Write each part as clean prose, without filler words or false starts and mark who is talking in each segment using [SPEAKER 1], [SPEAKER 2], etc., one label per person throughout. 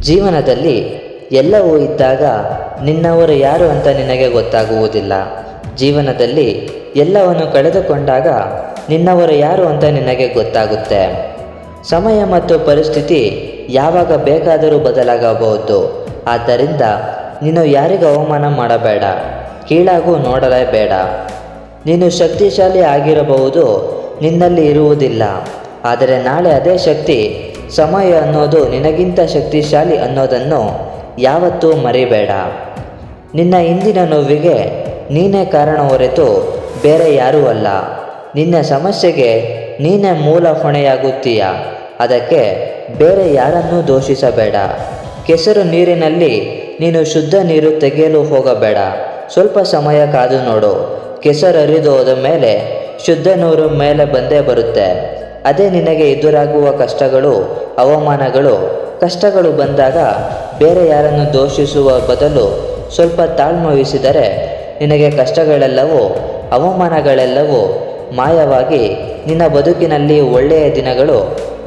[SPEAKER 1] ಜೀವನದಲ್ಲಿ ಎಲ್ಲವೂ ಇದ್ದಾಗ ನಿನ್ನವರು ಯಾರು ಅಂತ ನಿನಗೆ ಗೊತ್ತಾಗುವುದಿಲ್ಲ. ಜೀವನದಲ್ಲಿ ಎಲ್ಲವನ್ನು ಕಳೆದುಕೊಂಡಾಗ ನಿನ್ನವರು ಯಾರು ಅಂತ ನಿನಗೆ ಗೊತ್ತಾಗುತ್ತೆ. ಸಮಯ ಮತ್ತು ಪರಿಸ್ಥಿತಿ ಯಾವಾಗ ಬೇಕಾದರೂ ಬದಲಾಗಬಹುದು. ಆದ್ದರಿಂದ ನೀನು ಯಾರಿಗೂ ಅವಮಾನ ಮಾಡಬೇಡ, ಕೀಳಾಗೂ ನೋಡಲೇಬೇಡ. ನೀನು ಶಕ್ತಿಶಾಲಿ ಆಗಿರಬಹುದು, ನಿನ್ನಲ್ಲಿ ಇರುವುದಿಲ್ಲ. ಆದರೆ ನಾಳೆ ಅದೇ ಶಕ್ತಿ, ಸಮಯ ಅನ್ನೋದು ನಿನಗಿಂತ ಶಕ್ತಿಶಾಲಿ ಅನ್ನೋದನ್ನು ಯಾವತ್ತೂ ಮರಿಬೇಡ. ನಿನ್ನ ಇಂದಿನ ನೋವಿಗೆ ನೀನೇ ಕಾರಣ ಹೊರತು ಬೇರೆ ಯಾರೂ ಅಲ್ಲ. ನಿನ್ನ ಸಮಸ್ಯೆಗೆ ನೀನೇ ಮೂಲ ಹೊಣೆಯಾಗುತ್ತೀಯ. ಅದಕ್ಕೆ ಬೇರೆ ಯಾರನ್ನೂ ದೂಷಿಸಬೇಡ. ಕೆಸರು ನೀರಿನಲ್ಲಿ ನೀನು ಶುದ್ಧ ನೀರು ತೆಗೆಯಲು ಹೋಗಬೇಡ. ಸ್ವಲ್ಪ ಸಮಯ ಕಾದು ನೋಡು. ಕೆಸರು ಹರಿದು ಹೋದ ಮೇಲೆ ಶುದ್ಧ ನೀರು ಮೇಲೆ ಬಂದೇ ಬರುತ್ತೆ. ಅದೇ ನಿನಗೆ ಎದುರಾಗುವ ಕಷ್ಟಗಳು, ಅವಮಾನಗಳು. ಕಷ್ಟಗಳು ಬಂದಾಗ ಬೇರೆ ಯಾರನ್ನು ದೂಷಿಸುವ ಬದಲು ಸ್ವಲ್ಪ ತಾಳ್ಮೆ ವಹಿಸಿದರೆ ನಿನಗೆ ಕಷ್ಟಗಳೆಲ್ಲವೂ, ಅವಮಾನಗಳೆಲ್ಲವೂ ಮಾಯವಾಗಿ ನಿನ್ನ ಬದುಕಿನಲ್ಲಿ ಒಳ್ಳೆಯ ದಿನಗಳು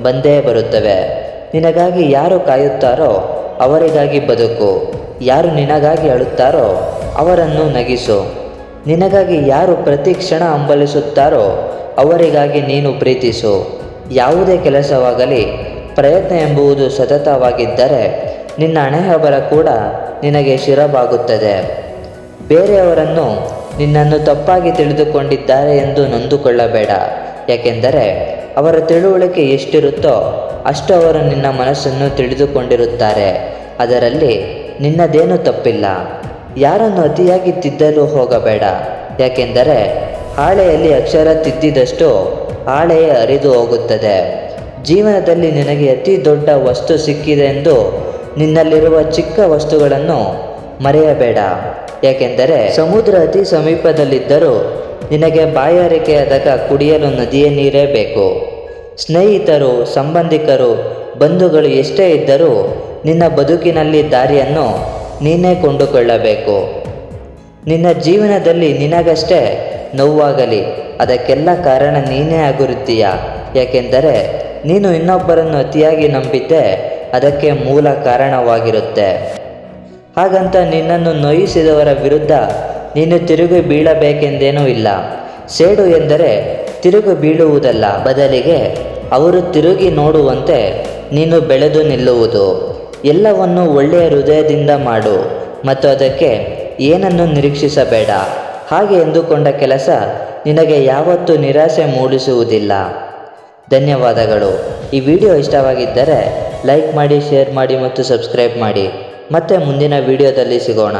[SPEAKER 1] ಬಂದೇ ಬರುತ್ತವೆ. ನಿನಗಾಗಿ ಯಾರು ಕಾಯುತ್ತಾರೋ ಅವರಿಗಾಗಿ ಬದುಕು. ಯಾರು ನಿನಗಾಗಿ ಅಳುತ್ತಾರೋ ಅವರನ್ನು ನಗಿಸು. ನಿನಗಾಗಿ ಯಾರು ಪ್ರತಿ ಕ್ಷಣ ಹಂಬಲಿಸುತ್ತಾರೋ ಅವರಿಗಾಗಿ ನೀನು ಪ್ರೀತಿಸು. ಯಾವುದೇ ಕೆಲಸವಾಗಲಿ, ಪ್ರಯತ್ನ ಎಂಬುದು ಸತತವಾಗಿದ್ದರೆ ನಿನ್ನ ಹಣೆಬರಹ ಕೂಡ ನಿನಗೆ ಶಿರಬಾಗುತ್ತದೆ. ಬೇರೆಯವರನ್ನು ನಿನ್ನನ್ನು ತಪ್ಪಾಗಿ ತಿಳಿದುಕೊಂಡಿದ್ದಾರೆ ಎಂದು ನೊಂದುಕೊಳ್ಳಬೇಡ. ಯಾಕೆಂದರೆ ಅವರ ತಿಳುವಳಿಕೆ ಎಷ್ಟಿರುತ್ತೋ ಅಷ್ಟು ಅವರು ನಿನ್ನ ಮನಸ್ಸನ್ನು ತಿಳಿದುಕೊಂಡಿರುತ್ತಾರೆ. ಅದರಲ್ಲಿ ನಿನ್ನದೇನೂ ತಪ್ಪಿಲ್ಲ. ಯಾರನ್ನು ಅತಿಯಾಗಿ ತಿದ್ದಲು ಹೋಗಬೇಡ. ಯಾಕೆಂದರೆ ಹಾಳೆಯಲ್ಲಿ ಅಕ್ಷರ ತಿದ್ದಿದಷ್ಟು ಹಾಳೆಯೇ ಹರಿದು ಹೋಗುತ್ತದೆ. ಜೀವನದಲ್ಲಿ ನಿನಗೆ ಅತಿ ದೊಡ್ಡ ವಸ್ತು ಸಿಕ್ಕಿದೆ ಎಂದು ನಿನ್ನಲ್ಲಿರುವ ಚಿಕ್ಕ ವಸ್ತುಗಳನ್ನು ಮರೆಯಬೇಡ. ಯಾಕೆಂದರೆ ಸಮುದ್ರ ಅತಿ ಸಮೀಪದಲ್ಲಿದ್ದರೂ ನಿನಗೆ ಬಾಯಾರಿಕೆಯಾದಾಗ ಕುಡಿಯಲು ನದಿಯ ನೀರೇ ಬೇಕು. ಸ್ನೇಹಿತರು, ಸಂಬಂಧಿಕರು, ಬಂಧುಗಳು ಎಷ್ಟೇ ಇದ್ದರೂ ನಿನ್ನ ಬದುಕಿನಲ್ಲಿ ದಾರಿಯನ್ನು ನೀನೇ ಕೊಂಡುಕೊಳ್ಳಬೇಕು. ನಿನ್ನ ಜೀವನದಲ್ಲಿ ನಿನಗಷ್ಟೇ ನೋವಾಗಲಿ, ಅದಕ್ಕೆಲ್ಲ ಕಾರಣ ನೀನೇ ಆಗಿರುತ್ತೀಯ. ಯಾಕೆಂದರೆ ನೀನು ಇನ್ನೊಬ್ಬರನ್ನು ಅತಿಯಾಗಿ ನಂಬಿದ್ದೆ ಅದಕ್ಕೆ ಮೂಲ ಕಾರಣವಾಗಿರುತ್ತೆ. ಹಾಗಂತ ನಿನ್ನನ್ನು ನೋಯಿಸಿದವರ ವಿರುದ್ಧ ನೀನು ತಿರುಗಿ ಬೀಳಬೇಕೆಂದೇನೂ ಇಲ್ಲ. ಸೇಡು ಎಂದರೆ ತಿರುಗಿ ಬೀಳುವುದಲ್ಲ, ಬದಲಿಗೆ ಅವರು ತಿರುಗಿ ನೋಡುವಂತೆ ನೀನು ಬೆಳೆದು ನಿಲ್ಲುವುದು. ಎಲ್ಲವನ್ನು ಒಳ್ಳೆಯ ಹೃದಯದಿಂದ ಮಾಡು ಮತ್ತು ಅದಕ್ಕೆ ಏನನ್ನು ನಿರೀಕ್ಷಿಸಬೇಡ. ಹಾಗೆ ಎಂದುಕೊಂಡ ಕೆಲಸ ನಿನಗೆ ಯಾವತ್ತೂ ನಿರಾಸೆ ಮೂಡಿಸುವುದಿಲ್ಲ. ಧನ್ಯವಾದಗಳು. ಈ ವಿಡಿಯೋ ಇಷ್ಟವಾಗಿದ್ದರೆ ಲೈಕ್ ಮಾಡಿ, ಶೇರ್ ಮಾಡಿ ಮತ್ತು ಸಬ್ಸ್ಕ್ರೈಬ್ ಮಾಡಿ. ಮತ್ತೆ ಮುಂದಿನ ವಿಡಿಯೋದಲ್ಲಿ ಸಿಗೋಣ.